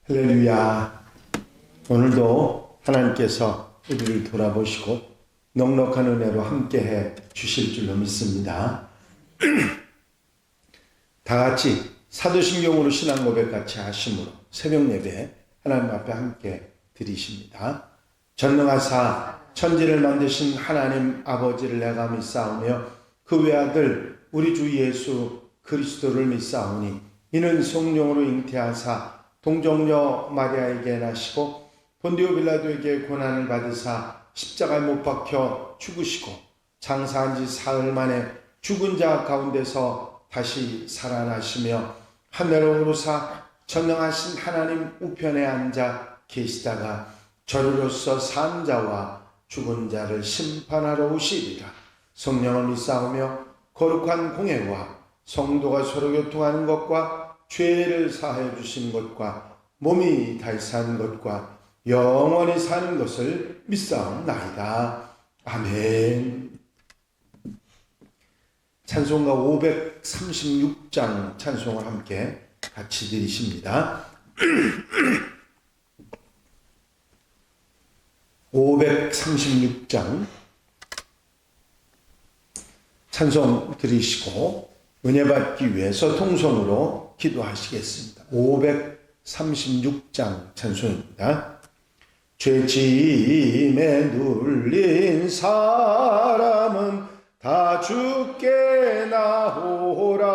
할렐루야. 오늘도 하나님께서 우리를 돌아보시고 넉넉한 은혜로 함께해 주실 줄로 믿습니다. 다 같이 사도신경으로 신앙 고백 같이 하심으로 새벽 예배 하나님 앞에 함께 드리십니다. 전능하사 천지를 만드신 하나님 아버지를 내가 믿사오며 그 외아들 우리 주 예수 그리스도를 믿사오니 이는 성령으로 잉태하사 동정녀 마리아에게 나시고 본디오 빌라도에게 고난을 받으사 십자가에 못 박혀 죽으시고 장사한 지 사흘 만에 죽은 자 가운데서 다시 살아나시며 하늘로 오르사 전능하신 하나님 우편에 앉아 계시다가 저리로서 산 자와 죽은 자를 심판하러 오시리라. 성령을 믿사오며 거룩한 공예와 성도가 서로 교통하는 것과 죄를 사하여 주신 것과 몸이 다시 사는 것과 영원히 사는 것을 믿사옵나이다. 아멘. 찬송가 536장 찬송을 함께 같이 드리십니다. 536장 찬송 드리시고 은혜 받기 위해서 통성으로 기도하시겠습니다. 536장 찬송입니다. 죄짐에 눌린 사람은 다 주께 나오라.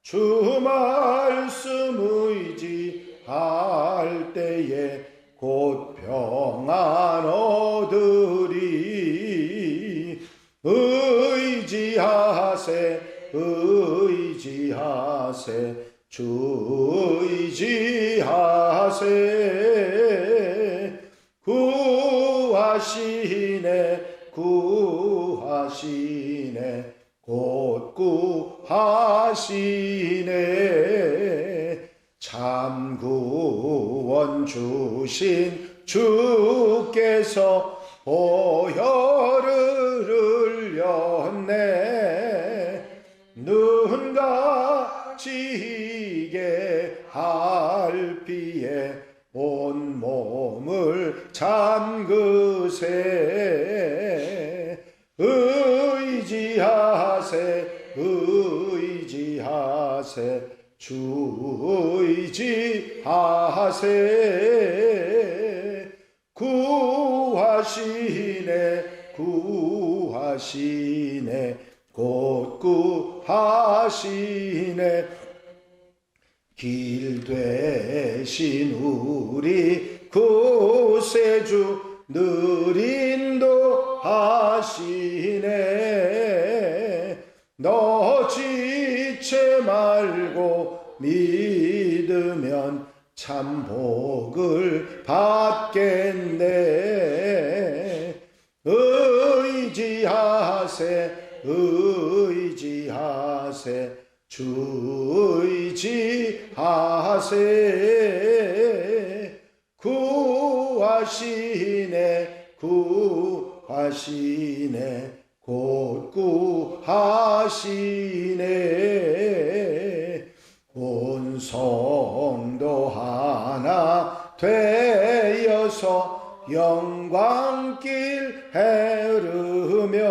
주 말씀 의지할 때에 곧 평안 얻으리. 의지하세 주 의지하세 구하시네 곧 구하시네. 참 구원 주신 주께서 보혈을 흘렸네. 눈같이 이게 할 피에 온 몸을 잠그세. 의지하세 주 의지하세 구하시네 곧 구하시네. 길 되신 우리 구세주 늘 인도하시네. 너 지체 말고 믿으면 참 복을 받겠네. 의지하세 주 의지하세 구하시네 곧 구하시네. 온 성도 하나 되어서 영광길 헤르면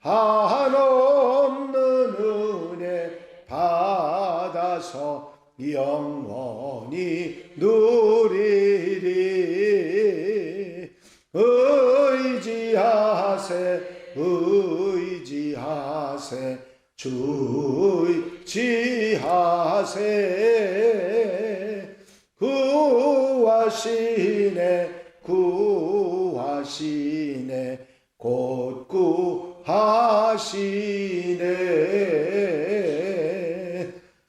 한없는 은혜 받아서 영원히 누리리. 의지하세 주 의지하세 구하시네 곧 구하시네.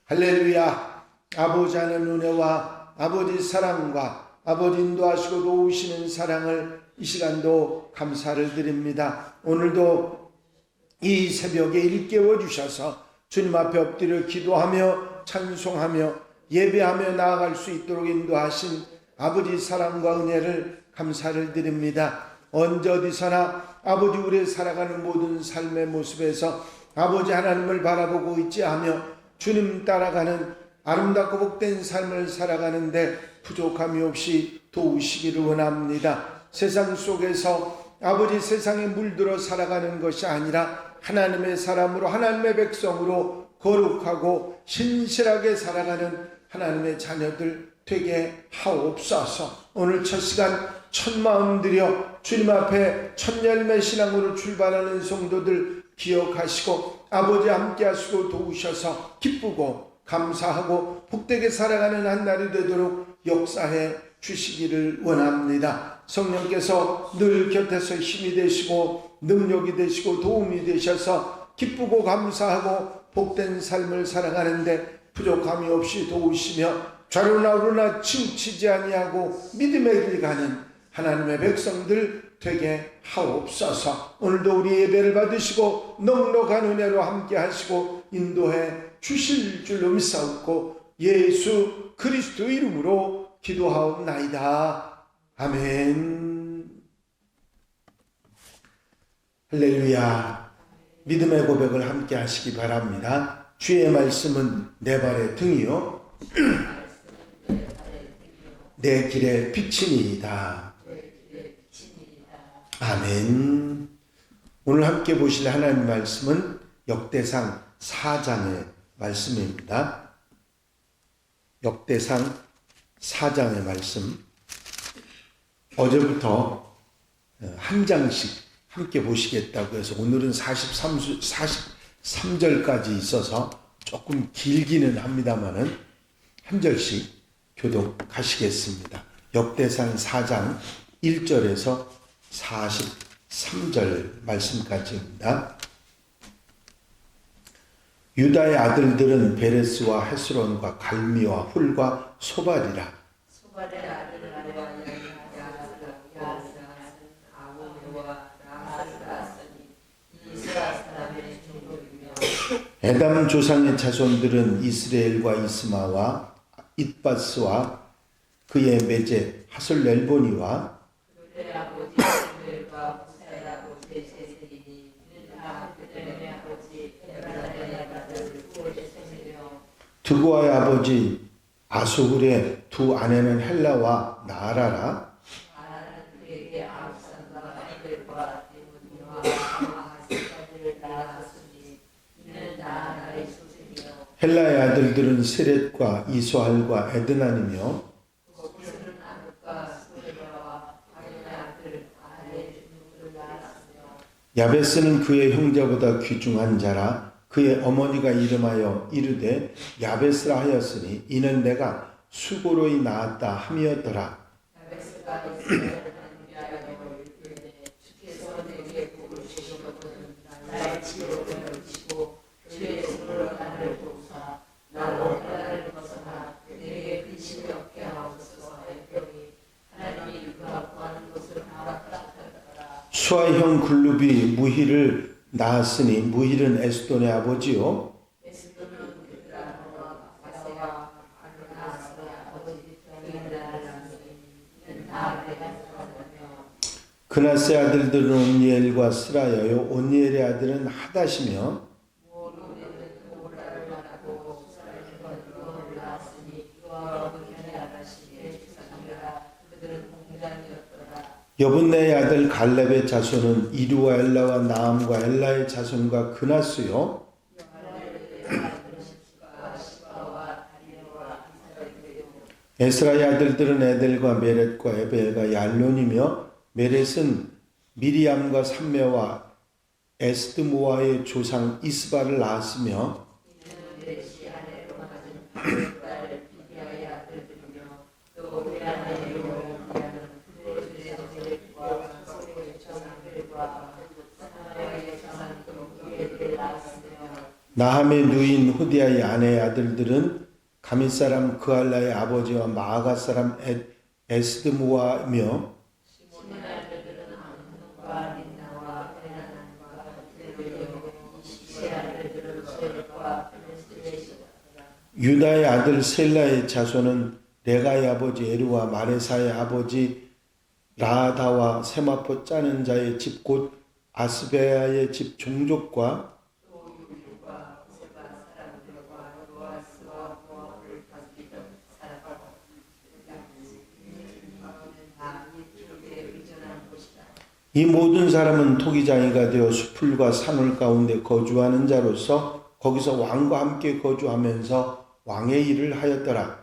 할렐루야. 아버지 하나님 은혜와 아버지 사랑과 아버지 인도하시고 도우시는 사랑을 이 시간도 감사를 드립니다. 오늘도 이 새벽에 일깨워 주셔서 주님 앞에 엎드려 기도하며 찬송하며 예배하며 나아갈 수 있도록 인도하신 아버지 사랑과 은혜를 감사를 드립니다. 언제 어디서나 아버지 우리의 살아가는 모든 삶의 모습에서 아버지 하나님을 바라보고 있지 하며 주님 따라가는 아름답고 복된 삶을 살아가는데 부족함이 없이 도우시기를 원합니다. 세상 속에서 아버지 세상에 물들어 살아가는 것이 아니라 하나님의 사람으로 하나님의 백성으로 거룩하고 신실하게 살아가는 하나님의 자녀들 되게 하옵소서. 오늘 첫 시간 첫 마음 들여 주님 앞에 첫 열매 신앙으로 출발하는 성도들 기억하시고 아버지 함께 하시고 도우셔서 기쁘고 감사하고 복되게 살아가는 한 날이 되도록 역사해 주시기를 원합니다. 성령께서 늘 곁에서 힘이 되시고 능력이 되시고 도움이 되셔서 기쁘고 감사하고 복된 삶을 살아가는데 부족함이 없이 도우시며 좌로나 우로나 치우치지 아니하고 믿음의 길 가는 하나님의 백성들 되게 하옵소서. 오늘도 우리 예배를 받으시고 넉넉한 은혜로 함께 하시고 인도해 주실 줄로 믿사옵고 예수 그리스도 이름으로 기도하옵나이다. 아멘. 할렐루야. 믿음의 고백을 함께 하시기 바랍니다. 주의 말씀은 내 발의 등이요 내 길의 빛이니이다. 아멘. 오늘 함께 보실 하나님 말씀은 역대상 4장의 말씀입니다. 역대상 4장의 말씀. 어제부터 한 장씩 함께 보시겠다고 해서 오늘은 43절까지 있어서 조금 길기는 합니다만은 한 절씩 교독하시겠습니다. 역대상 4장 1절에서 43절 말씀까지입니다. 유다의 아들들은 베레스와 헤스론과 갈미와 훌과 소발이라. 소발의 아들은 아고메와 라하스라스니 이스라엘 사람의 종족이며 에담 조상의 자손들은 이스라엘과 이스마와 잇바스와 그의 매제 하솔렐보니와 그들의 아버지 이스마엘과 부사의 아버지 세세리니 이는 다 그들의 아버지 에브라임의 아들 후올의 생이며 드고아의 아버지 아수훌의 두 아내는 헬라와 나아라라. 나라는 그에게 아우산과 에벨과 데모니와 아하스까지를 낳았으니 이는 나라의 소생이며 헬라의 아들들은 세렛과 이소할과 에드난이며 그들은 아흑과 소레바와 아연의 아들 아하의 누구를 낳았으며 야베스는 그의 형제보다 귀중한 자라. 그의 어머니가 이름하여 이르되 야베스라 하였으니 이는 내가 수고로이 낳았다 함이었더라. 야베스가 이스라엘을 위하여 이르되 주께서 내게 복을 주시거든 나의 지옥을 멸치고 주의 손으로 나를 도우사 나로 나라를 벗어나 내게 근심이 없게 하옵소서 했더니 하나님이 그가 구하는 것을 알았더라. 수아의 형 글룹이 무힐을 낳았으니 무힐은 에스돈의 아버지요 에스도는 그드라노와 바세와 아르나스의 아버지 그인나를 낳으니 이는 다 내가 낳았으며 그나스의 아들들은 온니엘과 스라여요 온니엘의 아들은 하닷이며 모로는 오라를 낳고 수사를 건너를 낳았으니 그와 그편의 아다시의 주상이라 그들은 공장이었더라. 여분네의 아들 갈렙의 자손은 이루와 엘라와 나암과 엘라의 자손과 그나스요 에스라의 아들들은 에델과 메렛과 에벨과 얄론이며 메렛은 미리암과 삼메와 에스드모아의 조상 이스바를 낳았으며 나함의 누인 후디아의 아내의 아들들은 가밋 사람 그알라의 아버지와 마아가 사람 에스드모아며 유다의 아들 셀라의 자손은 레가의 아버지 에루와 마레사의 아버지 라다와 세마포 짜는 자의 집 곧 아스베아의 집 종족과 이 모든 사람은 토기장이가 되어 수풀과 산울 가운데 거주하는 자로서 거기서 왕과 함께 거주하면서 왕의 일을 하였더라.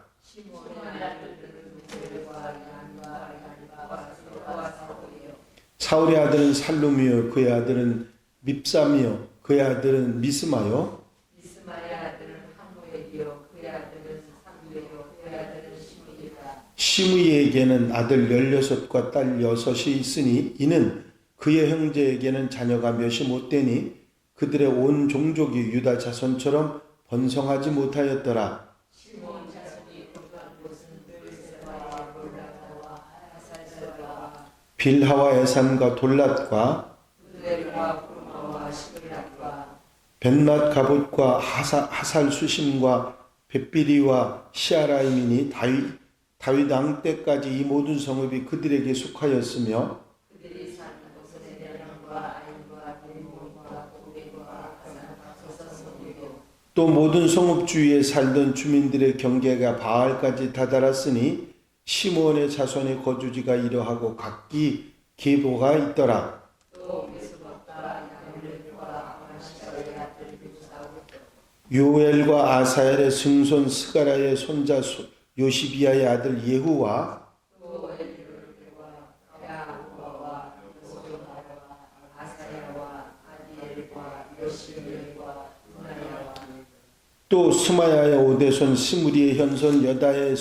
사울의 아들은 살룸이요 그의 아들은 밉삼이요 그의 아들은 미스마요 미스마의 아들은 하무엘이요 그의 아들은 삼루요 그의 아들은 시므이라. 시므이에게는 아들 16과 딸 6이 있으니 이는 그의 형제에게는 자녀가 몇이 못되니 그들의 온 종족이 유다 자손처럼 번성하지 못하였더라. 시므온 자손이 거주한 곳은 블세바와 몰라다와 하사셀바와 빌하와 에산과 돌랏과 우델과 구르마와 시그락과 벤낫 가봇과 하살 수심과 벳비리와 시아라임이니 다윗 왕 때까지 이 모든 성읍이 그들에게 속하였으며 그들이 사는 곳은 에델람과 아인과 딜몬과 도백과 하산과 소사성이요 또 모든 성읍 주위에 살던 주민들의 경계가 바알까지 다다랐으니 시므온의 자손의 거주지가 이러하고 각기 계보가 있더라. 또 메수박과 야멜과 아마시아의 아들 유사오 요엘과 아사엘의 증손 스가라의 손자 요시비아의 아들 예후와 또 엘리로르와 야후와 소조나와 아사야와 아디엘과 요시미엘과 분하야와 또 스마야의 오대손 스무리의 현손 여다의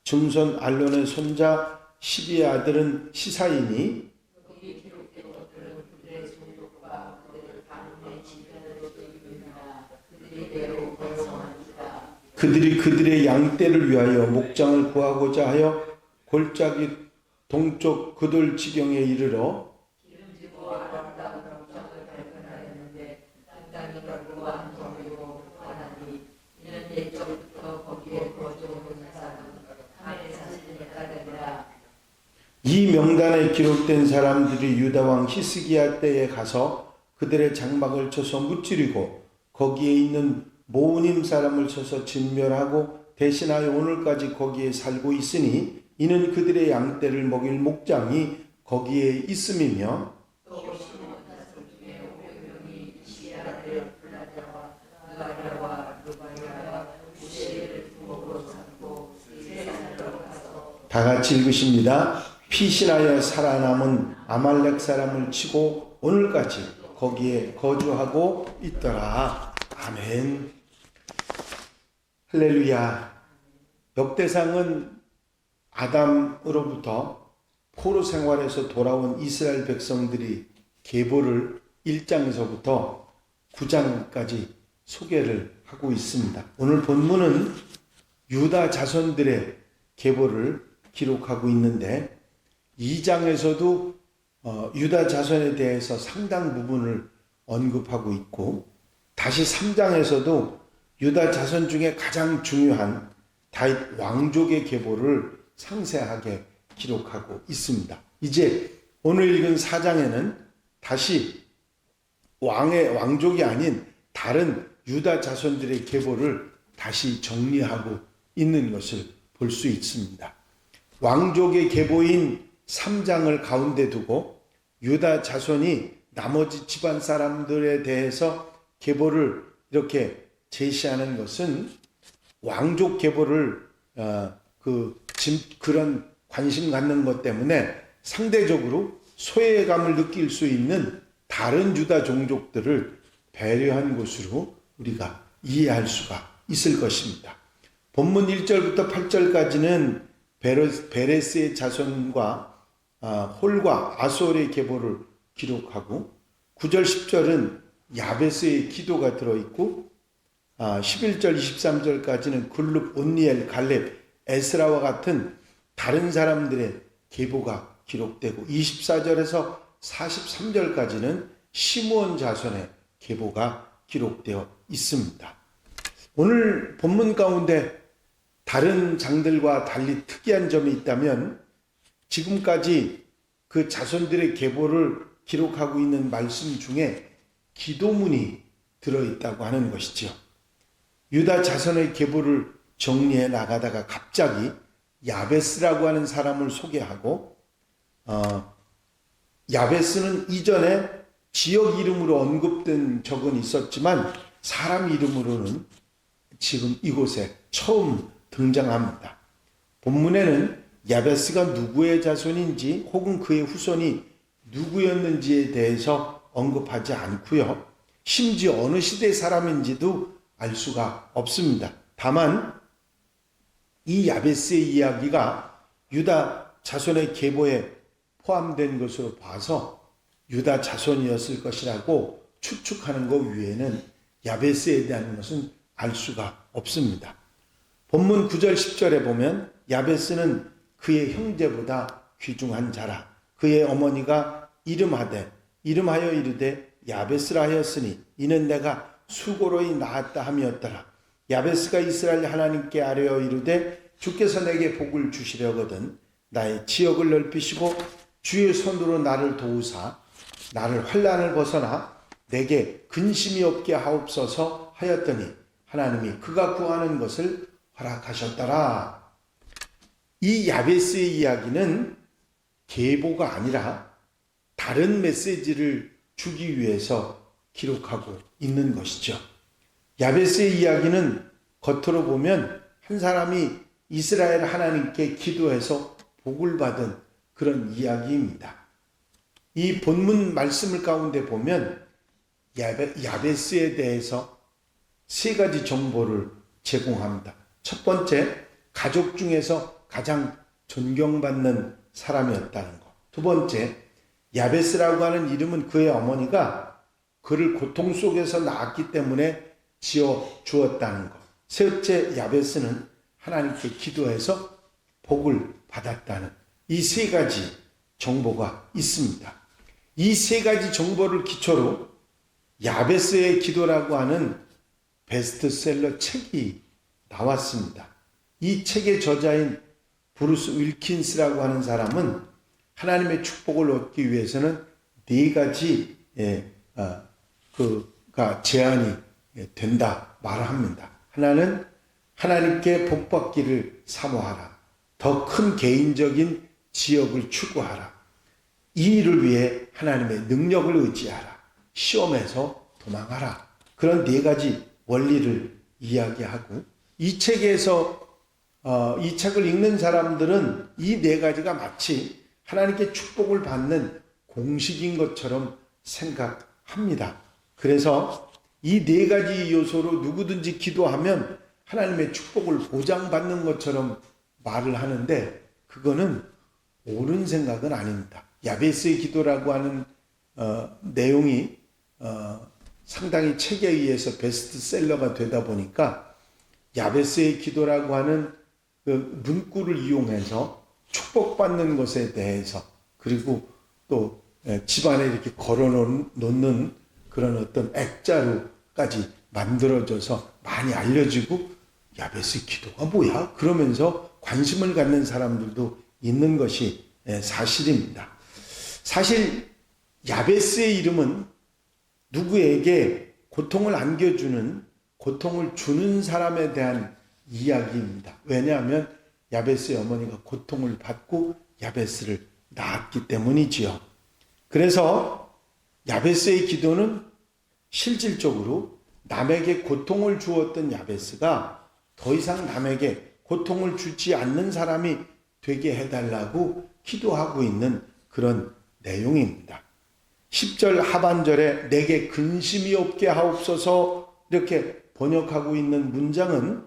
증손 알론의 손자 시비의 아들은 시사이니 거기 기록된 것들은 그들의 종족과 그들의 가문의 지변으로 되기입니다. 그들이 매우 번성합니다. 그들이 그들의 양떼를 위하여 목장을 구하고자 하여 골짜기 동쪽 그돌 지경에 이르러 기름지고 아름다운 목장을 발견하였는데 땅이 넓고 안정이고 환하니 이는 옛적부터 거기에 거주하는 사람 함의 자신에 따르니라. 이 명단에 기록된 사람들이 유다 왕 히스기야 때에 가서 그들의 장막을 쳐서 무찌르고 거기에 있는 모우님 사람을 쳐서 진멸하고 대신하여 오늘까지 거기에 살고 있으니 이는 그들의 양떼를 먹일 목장이 거기에 있음이며 또 시므온 자손 중에 500명이 이시야를 블라자와 느가랴와 루바야와 우시엘을 부목으로 삼고 세산으로 가서 다 같이 읽으십니다. 피신하여 살아남은 아말렉 사람을 치고 오늘까지 거기에 거주하고 있더라. 아멘. 할렐루야. 역대상은 아담으로부터 포로 생활에서 돌아온 이스라엘 백성들이 계보를 1장에서부터 9장까지 소개를 하고 있습니다. 오늘 본문은 유다 자손들의 계보를 기록하고 있는데 2장에서도 유다 자손에 대해서 상당 부분을 언급하고 있고 다시 3장에서도 유다 자손 중에 가장 중요한 다윗 왕족의 계보를 상세하게 기록하고 있습니다. 이제 오늘 읽은 4장에는 다시 왕족이 아닌 다른 유다 자손들의 계보를 다시 정리하고 있는 것을 볼 수 있습니다. 왕족의 계보인 3장을 가운데 두고 유다 자손이 나머지 집안 사람들에 대해서 계보를 이렇게 제시하는 것은 왕족 계보를 그런 관심 갖는 것 때문에 상대적으로 소외감을 느낄 수 있는 다른 유다 종족들을 배려한 것으로 우리가 이해할 수가 있을 것입니다. 본문 1절부터 8절까지는 베레스의 자손과 홀과 아솔의 계보를 기록하고 9절 10절은 야베스의 기도가 들어있고 11절 23절까지는 글룹, 온니엘, 갈렙, 에스라와 같은 다른 사람들의 계보가 기록되고 24절에서 43절까지는 시므온 자손의 계보가 기록되어 있습니다. 오늘 본문 가운데 다른 장들과 달리 특이한 점이 있다면 지금까지 그 자손들의 계보를 기록하고 있는 말씀 중에 기도문이 들어있다고 하는 것이죠. 유다 자손의 계보를 정리해 나가다가 갑자기 야베스라고 하는 사람을 소개하고 야베스는 이전에 지역 이름으로 언급된 적은 있었지만 사람 이름으로는 지금 이곳에 처음 등장합니다. 본문에는 야베스가 누구의 자손인지 혹은 그의 후손이 누구였는지에 대해서 언급하지 않고요. 심지어 어느 시대 사람인지도 알 수가 없습니다. 다만 이 야베스의 이야기가 유다 자손의 계보에 포함된 것으로 봐서 유다 자손이었을 것이라고 추측하는 것 외에는 야베스에 대한 것은 알 수가 없습니다. 본문 9절 10절에 보면 야베스는 그의 형제보다 귀중한 자라. 그의 어머니가 이름하여 이르되 야베스라 하였으니 이는 내가 수고로이 낳았다 함이었더라. 야베스가 이스라엘 하나님께 아뢰어 이르되 주께서 내게 복을 주시려거든 나의 지역을 넓히시고 주의 손으로 나를 도우사 나를 환난을 벗어나 내게 근심이 없게 하옵소서 하였더니 하나님이 그가 구하는 것을 허락하셨더라. 이 야베스의 이야기는 계보가 아니라 다른 메시지를 주기 위해서 기록하고 있는 것이죠. 야베스의 이야기는 겉으로 보면 한 사람이 이스라엘 하나님께 기도해서 복을 받은 그런 이야기입니다. 이 본문 말씀을 가운데 보면 야베스에 대해서 세 가지 정보를 제공합니다. 첫 번째, 가족 중에서 가장 존경받는 사람이었다는 것. 두 번째, 야베스라고 하는 이름은 그의 어머니가 그를 고통 속에서 낳았기 때문에 지어 주었다는 것. 셋째, 야베스는 하나님께 기도해서 복을 받았다는 이 세 가지 정보가 있습니다. 이 세 가지 정보를 기초로 야베스의 기도라고 하는 베스트셀러 책이 나왔습니다. 이 책의 저자인 브루스 윌킨스라고 하는 사람은 하나님의 축복을 얻기 위해서는 네 가지 그가 제한이 된다 말을 합니다. 하나는 하나님께 복받기를 사모하라. 더 큰 개인적인 지역을 추구하라. 이 일을 위해 하나님의 능력을 의지하라. 시험에서 도망하라. 그런 네 가지 원리를 이야기하고 이 책에서 이 책을 읽는 사람들은 이 네 가지가 마치 하나님께 축복을 받는 공식인 것처럼 생각합니다. 그래서 이 네 가지 요소로 누구든지 기도하면 하나님의 축복을 보장받는 것처럼 말을 하는데 그거는 옳은 생각은 아닙니다. 야베스의 기도라고 하는 내용이 상당히 책에 의해서 베스트셀러가 되다 보니까 야베스의 기도라고 하는 그 문구를 이용해서 축복받는 것에 대해서 그리고 또 집안에 이렇게 걸어 놓는 그런 어떤 액자로까지 만들어져서 많이 알려지고 야베스 기도가 뭐야? 그러면서 관심을 갖는 사람들도 있는 것이 사실입니다. 사실 야베스의 이름은 누구에게 고통을 안겨주는 고통을 주는 사람에 대한 이야기입니다. 왜냐하면 야베스의 어머니가 고통을 받고 야베스를 낳았기 때문이지요. 그래서 야베스의 기도는 실질적으로 남에게 고통을 주었던 야베스가 더 이상 남에게 고통을 주지 않는 사람이 되게 해달라고 기도하고 있는 그런 내용입니다. 10절 하반절에 내게 근심이 없게 하옵소서 이렇게 번역하고 있는 문장은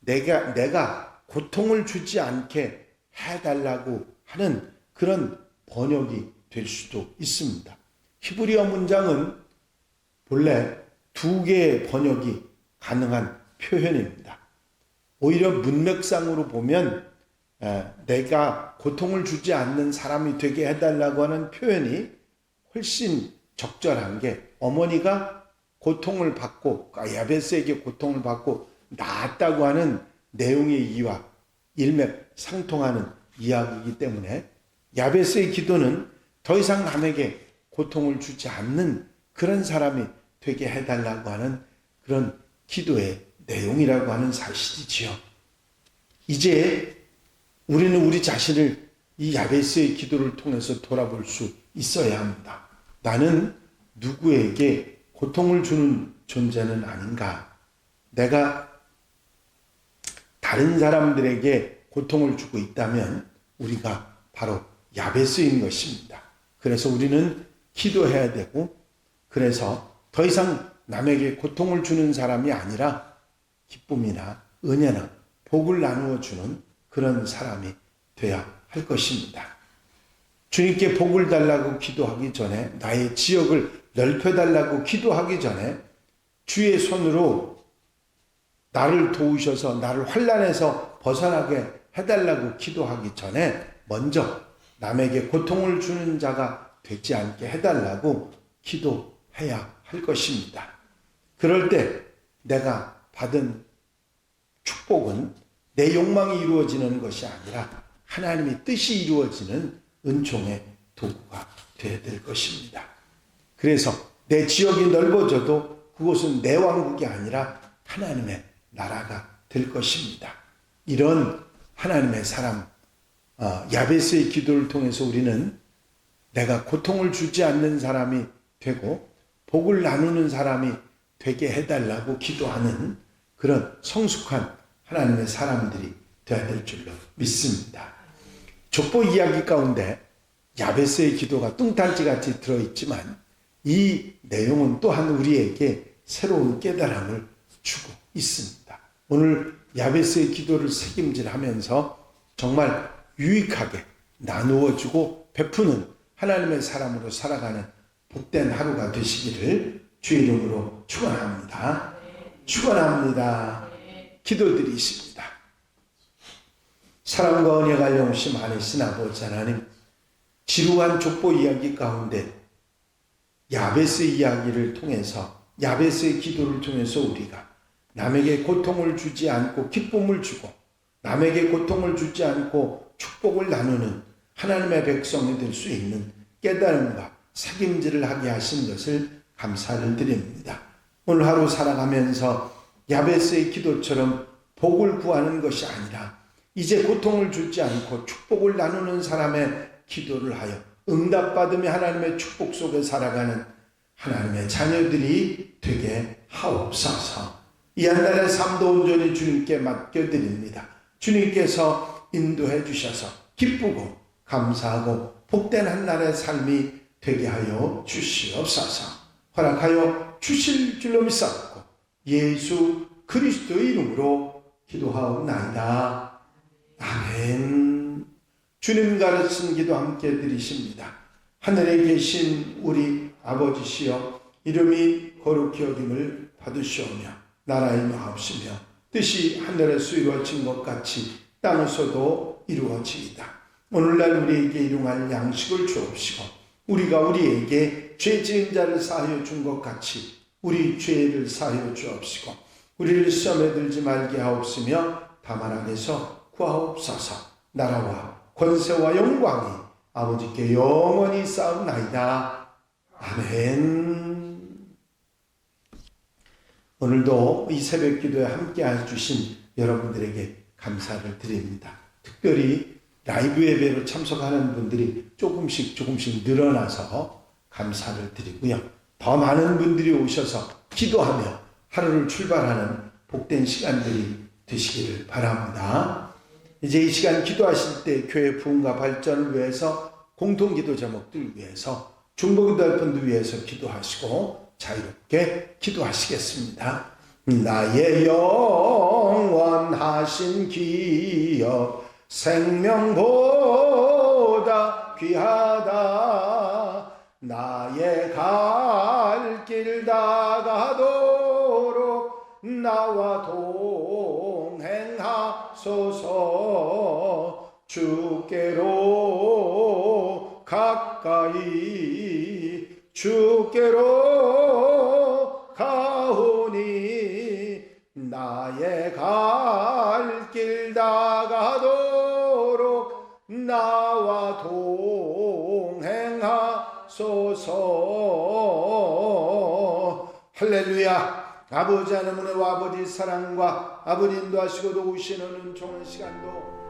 내가 고통을 주지 않게 해달라고 하는 그런 번역이 될 수도 있습니다. 히브리어 문장은 본래 두 개의 번역이 가능한 표현입니다. 오히려 문맥상으로 보면 내가 고통을 주지 않는 사람이 되게 해달라고 하는 표현이 훨씬 적절한 게 어머니가 고통을 받고 야베스에게 고통을 받고 낳았다고 하는 내용의 이와 일맥상통하는 이야기이기 때문에 야베스의 기도는 더 이상 남에게 고통을 주지 않는 그런 사람이 되게 해달라고 하는 그런 기도의 내용이라고 하는 사실이지요. 이제 우리는 우리 자신을 이 야베스의 기도를 통해서 돌아볼 수 있어야 합니다. 나는 누구에게 고통을 주는 존재는 아닌가? 내가 다른 사람들에게 고통을 주고 있다면 우리가 바로 야베스인 것입니다. 그래서 우리는 기도해야 되고, 그래서 더 이상 남에게 고통을 주는 사람이 아니라 기쁨이나 은혜나 복을 나누어 주는 그런 사람이 되어야 할 것입니다. 주님께 복을 달라고 기도하기 전에, 나의 지역을 넓혀달라고 기도하기 전에 주의 손으로 나를 도우셔서 나를 환난에서 벗어나게 해달라고 기도하기 전에 먼저 남에게 고통을 주는 자가 되지 않게 해달라고 기도해야 할 것입니다. 그럴 때 내가 받은 축복은 내 욕망이 이루어지는 것이 아니라 하나님의 뜻이 이루어지는 은총의 도구가 되어야 될 것입니다. 그래서 내 지역이 넓어져도 그곳은 내 왕국이 아니라 하나님의 나라가 될 것입니다. 이런 하나님의 사람 야베스의 기도를 통해서 우리는 내가 고통을 주지 않는 사람이 되고 복을 나누는 사람이 되게 해달라고 기도하는 그런 성숙한 하나님의 사람들이 되어야 될 줄로 믿습니다. 족보 이야기 가운데 야베스의 기도가 뚱딴지같이 들어있지만 이 내용은 또한 우리에게 새로운 깨달음을 주고 있습니다. 오늘 야베스의 기도를 책임질하면서 정말 유익하게 나누어주고 베푸는 하나님의 사람으로 살아가는 복된 하루가 되시기를 주의 이름으로 축원합니다. 축원합니다. 기도드리십니다. 사랑과 은혜가 영시 많으신 아버지 하나님, 지루한 족보 이야기 가운데 야베스 이야기를 통해서, 야베스의 기도를 통해서 우리가 남에게 고통을 주지 않고 기쁨을 주고 남에게 고통을 주지 않고 축복을 나누는 하나님의 백성이 될 수 있는 깨달음과 책임질을 하게 하신 것을 감사를 드립니다. 오늘 하루 살아가면서 야베스의 기도처럼 복을 구하는 것이 아니라 이제 고통을 주지 않고 축복을 나누는 사람의 기도를 하여 응답받으며 하나님의 축복 속에 살아가는 하나님의 자녀들이 되게 하옵소서. 이 한 달의 삶도 온전히 주님께 맡겨드립니다. 주님께서 인도해 주셔서 기쁘고 감사하고 복된 한 날의 삶이 되게 하여 주시옵소서. 허락하여 주실 줄로 믿사옵고 예수 그리스도의 이름으로 기도하옵나이다. 아멘. 주님 가르친 기도 함께 드리십니다. 하늘에 계신 우리 아버지시여, 이름이 거룩히 여김을 받으시오며 나라의 마옵시며 뜻이 하늘에서 이루어진 것 같이 땅에서도 이루어지이다. 오늘날 우리에게 일용할 양식을 주옵시고 우리가 우리에게 죄 지은 자를 사하여 준 것 같이 우리 죄를 사하여 주옵시고 우리를 시험에 들지 말게 하옵시며 다만 악에서 구하옵소서. 나라와 권세와 영광이 아버지께 영원히 쌓옵나이다. 아멘. 오늘도 이 새벽 기도에 함께 해주신 여러분들에게 감사를 드립니다. 특별히 라이브 예배로 참석하는 분들이 조금씩 늘어나서 감사를 드리고요. 더 많은 분들이 오셔서 기도하며 하루를 출발하는 복된 시간들이 되시기를 바랍니다. 이제 이 시간 기도하실 때 교회 부흥과 발전을 위해서, 공통기도 제목들 위해서, 중보기도할 분들 위해서 기도하시고 자유롭게 기도하시겠습니다. 나의 영원하신 기업 생명보다 귀하다. 나의 갈 길 다가도록 나와 동행하소서. 주께로 가까이 주께로 가오니 나의 갈 길 다가도록 나와 동행하소서. 할렐루야. 아버지 하나님의 아버지 사랑과 아버지 인도하시고 도우시는 은총의 시간도